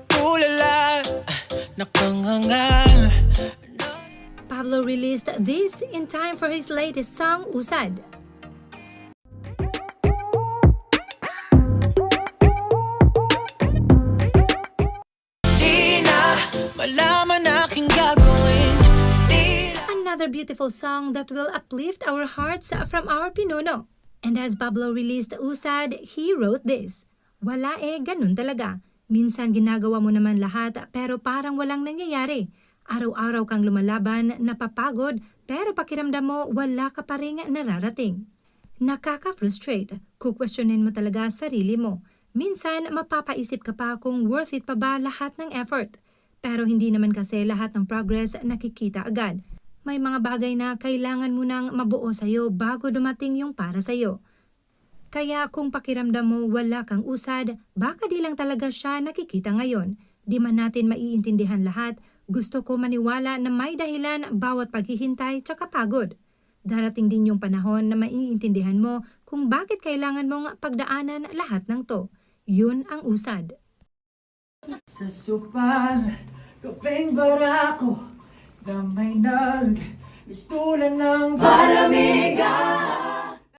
Tulala, nakanganga. Pablo released this in time for his latest song, Usad. Di na malaman aking gagawin. Di na. Another beautiful song that will uplift our hearts from our pinuno. And as Pablo released Usad, he wrote this. Wala ganun talaga. Minsan ginagawa mo naman lahat pero parang walang nangyayari. Araw-araw kang lumalaban, napapagod, pero pakiramdam mo wala ka pa ring nararating. Nakaka-frustrate, kukwestiyonin mo talaga sarili mo. Minsan mapapaisip ka pa kung worth it pa ba lahat ng effort. Pero hindi naman kasi lahat ng progress nakikita agad. May mga bagay na kailangan mo nang mabuo sa'yo bago dumating yung para sa'yo. Kaya kung pakiramdam mo wala kang usad, baka di lang talaga siya nakikita ngayon. Di man natin maiintindihan lahat, gusto ko maniwala na may dahilan bawat paghihintay tsaka pagod. Darating din yung panahon na maiintindihan mo kung bakit kailangan mong pagdaanan lahat ng to. Yun ang usad. Sa supan, luping barako na may nag-istulan ng palamigan.